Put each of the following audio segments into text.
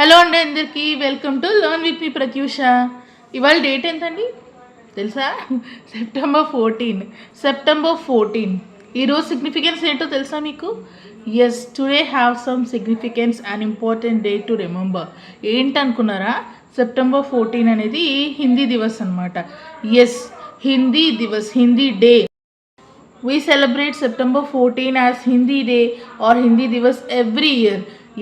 Hello అండి అందరికీ welcome to learn with me Pratyusha. ఇవాళ డేట్ ఎంతండి తెలుసా? సెప్టెంబర్ 14. ఈరోజు సిగ్నిఫికెన్స్ ఏంటో తెలుసా మీకు? Yes, today have some significance and important day to remember. ఏంటనుకున్నారా? September 14 అనేది హిందీ దివస్ అనమాట. Yes, Hindi Diwas, Hindi day. We celebrate September 14 as Hindi Day or Hindi Divas every year.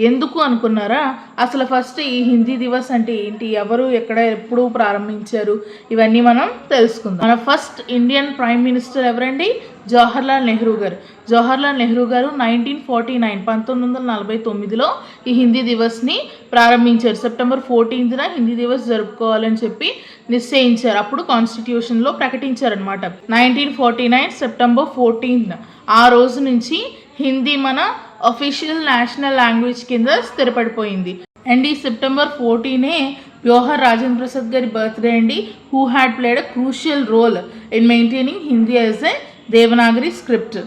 ఎందుకు అనుకున్నారా? అసలు ఫస్ట్ ఈ హిందీ దివస్ అంటే ఏంటి, ఎవరు ఎక్కడ ఎప్పుడు ప్రారంభించారు, ఇవన్నీ మనం తెలుసుకుందాం. మన ఫస్ట్ ఇండియన్ ప్రైమ్ మినిస్టర్ ఎవరండి? జవహర్లాల్ నెహ్రూ గారు. జవహర్లాల్ నెహ్రూ గారు 1949లో ఈ హిందీ దివస్ని ప్రారంభించారు. September 14న హిందీ దివస్ జరుపుకోవాలని చెప్పి నిశ్చయించారు. అప్పుడు కాన్స్టిట్యూషన్లో ప్రకటించారనమాట. 1949 September 14 ఆ రోజు నుంచి హిందీ మన అఫీషియల్ నేషనల్ లాంగ్వేజ్ కింద స్థిరపడిపోయింది. అండ్ ఈ September 14 వ్యూహర్ రాజేంద్ర ప్రసాద్ గారి బర్త్డే అండి, who had played a crucial role in maintaining Hindi as a Devanagari script.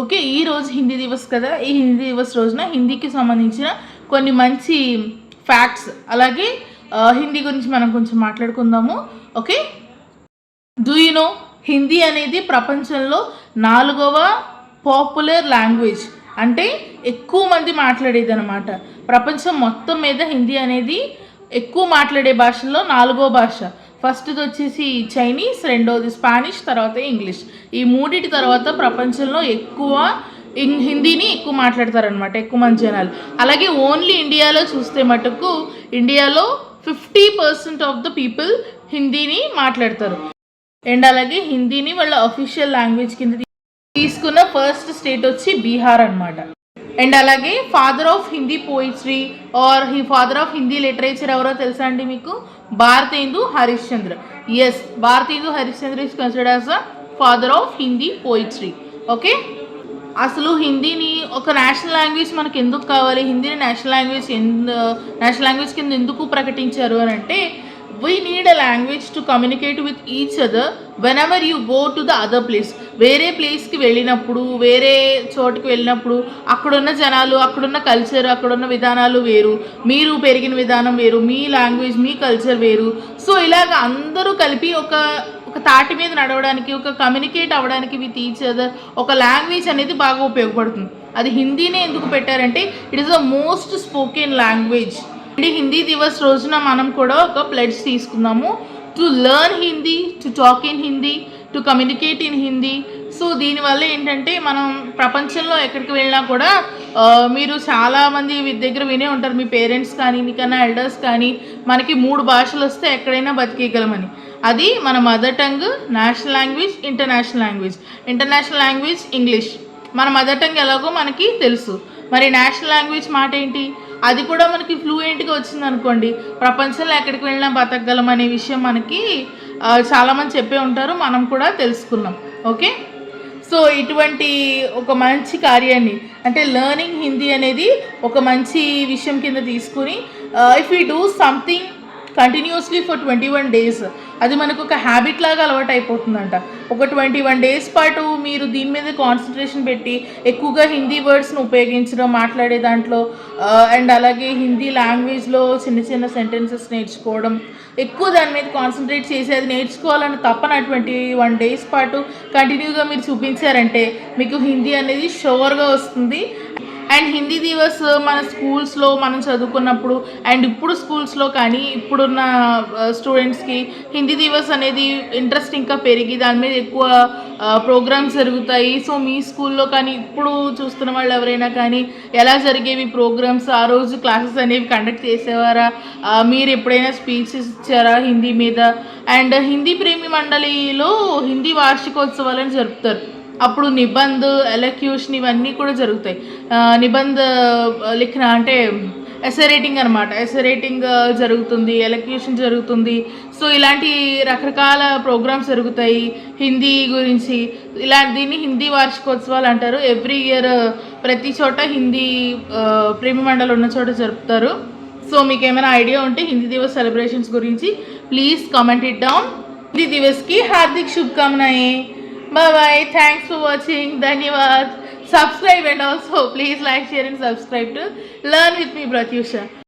Okay, ఈ రోజు హిందీ దివస్ కదా. ఈ హిందీ దివస్ రోజున హిందీకి సంబంధించిన కొన్ని మంచి ఫ్యాక్ట్స్, అలాగే హిందీ గురించి మనం కొంచెం మాట్లాడుకుందాము. Okay, do you know Hindi అనేది ప్రపంచంలో 4వ పాపులర్ లాంగ్వేజ్, అంటే ఎక్కువ మంది మాట్లాడేది అనమాట. ప్రపంచం మొత్తం మీద హిందీ అనేది ఎక్కువ మాట్లాడే భాషల్లో 4వ భాష. ఫస్ట్ది వచ్చేసి చైనీస్, రెండోది స్పానిష్, తర్వాత ఇంగ్లీష్. ఈ మూడిటి తర్వాత ప్రపంచంలో ఎక్కువ హిందీని ఎక్కువ మాట్లాడతారనమాట, ఎక్కువ మంది జనాలు. అలాగే ఓన్లీ ఇండియాలో చూస్తే మటుకు ఇండియాలో 50% ఆఫ్ ద పీపుల్ హిందీని మాట్లాడతారు. అండ్ అలాగే హిందీని వాళ్ళ అఫీషియల్ లాంగ్వేజ్ కింద తీసుకున్న ఫస్ట్ స్టేట్ వచ్చి బీహార్ అనమాట. అండ్ అలాగే father of Hindi poetry or father of Hindi literature ఎవరో తెలుసా అండి మీకు? Bharatendu Harishchandra. Yes, Bharatendu Harishchandra is considered as the father of Hindi poetry. Okay, అసలు హిందీని ఒక నేషనల్ లాంగ్వేజ్ మనకు ఎందుకు కావాలి, హిందీని నేషనల్ లాంగ్వేజ్ కింద ఎందుకు ప్రకటించారు అని అంటే, we need a language to communicate with each other whenever you go to the other place. వేరే ప్లేస్కి వెళ్ళినప్పుడు, వేరే చోటుకి వెళ్ళినప్పుడు అక్కడున్న జనాలు, అక్కడున్న కల్చర్, అక్కడున్న విధానాలు వేరు, మీరు పెరిగిన విధానం వేరు, మీ లాంగ్వేజ్, మీ కల్చర్ వేరు. సో ఇలాగ అందరూ కలిపి ఒక తాటి మీద నడవడానికి, ఒక కమ్యూనికేట్ అవ్వడానికి విత్ ఈచ్ అదర్ ఒక లాంగ్వేజ్ అనేది బాగా ఉపయోగపడుతుంది. అది హిందీనే ఎందుకు పెట్టారంటే, it is the most spoken language. Hindi Divas రోజున మనం కూడా ఒక ప్లెడ్జ్ తీసుకుందాము, to learn Hindi, to talk in Hindi, to communicate in Hindi. So దీనివల్ల ఏంటంటే, మనం ప్రపంచంలో ఎక్కడికి వెళ్ళినా కూడా మీరు చాలామంది దగ్గర వినే ఉంటారు, మీ పేరెంట్స్ కానీ, మీకన్నా ఎల్డర్స్ కానీ, మనకి 3 భాషలు వస్తే ఎక్కడైనా బతికేయగలమని. అది మన mother tongue, national language, international language. International language English, మన మదర్ టంగ్ ఎలాగో మనకి తెలుసు. మరి నేషనల్ లాంగ్వేజ్ మాట ఏంటి? అది కూడా మనకి ఫ్లూయెంట్గా వచ్చింది అనుకోండి, ప్రపంచంలో ఎక్కడికి వెళ్ళినా బతకగలం అనే విషయం మనకి చాలామంది చెప్పే ఉంటారు, మనం కూడా తెలుసుకున్నాం. ఓకే, సో ఇటువంటి ఒక మంచి కార్యాన్ని, అంటే లెర్నింగ్ హిందీ అనేది ఒక మంచి విషయం కింద తీసుకుని, if you do something continuously for 21 days, అది మనకు ఒక హ్యాబిట్ లాగా అలవాటు అయిపోతుందంట. ఒక 21 days పాటు మీరు దీని మీద కాన్సన్ట్రేషన్ పెట్టి ఎక్కువగా హిందీ వర్డ్స్ని ఉపయోగించడం మాట్లాడే దాంట్లో, అండ్ అలాగే హిందీ లాంగ్వేజ్లో చిన్న చిన్న సెంటెన్సెస్ నేర్చుకోవడం, ఎక్కువ దాని మీద కాన్సన్ట్రేట్ చేసి అది నేర్చుకోవాలని తప్పన 21 days పాటు కంటిన్యూగా మీరు చూపించారంటే మీకు హిందీ అనేది షోర్గా వస్తుంది. అండ్ హిందీ దివస్ మన స్కూల్స్లో మనం చదువుకున్నప్పుడు, అండ్ ఇప్పుడు స్కూల్స్లో కానీ ఇప్పుడున్న స్టూడెంట్స్కి హిందీ దివస్ అనేది ఇంట్రెస్ట్ ఇంకా పెరిగి దాని మీద ఎక్కువ ప్రోగ్రామ్స్ జరుగుతాయి. సో మీ స్కూల్లో కానీ ఇప్పుడు చూస్తున్న వాళ్ళు ఎవరైనా కానీ ఎలా జరిగేవి ప్రోగ్రామ్స్, ఆ రోజు క్లాసెస్ అనేవి కండక్ట్ చేసేవారా, మీరు ఎప్పుడైనా స్పీచెస్ ఇచ్చారా హిందీ మీద? అండ్ హిందీ ప్రేమి మండలిలో హిందీ వార్షికోత్సవాలను జరుపుతారు. అప్పుడు నిబంధ్, ఎలక్యూషన్ ఇవన్నీ కూడా జరుగుతాయి. నిబంధ్ లిఖన అంటే ఎస్సే రైటింగ్ అనమాట, ఎస్సే రైటింగ్ జరుగుతుంది, ఎలక్యూషన్ జరుగుతుంది. సో ఇలాంటి రకరకాల ప్రోగ్రామ్స్ జరుగుతాయి హిందీ గురించి. దీన్ని హిందీ వార్షికోత్సవాలు అంటారు. ఎవ్రీ ఇయర్ ప్రతి చోట హిందీ ప్రేమి మండలి ఉన్న చోట జరుపుతారు. సో మీకు ఏమైనా ఐడియా ఉంటే హిందీ దివస్ సెలబ్రేషన్స్ గురించి please comment it down. Hindi దివస్కి హార్దిక్ శుభకామనాయే. Bye bye. Thanks for watching. Dhanyawad. Subscribe and also please like, share and subscribe to Learn with me Pratyusha.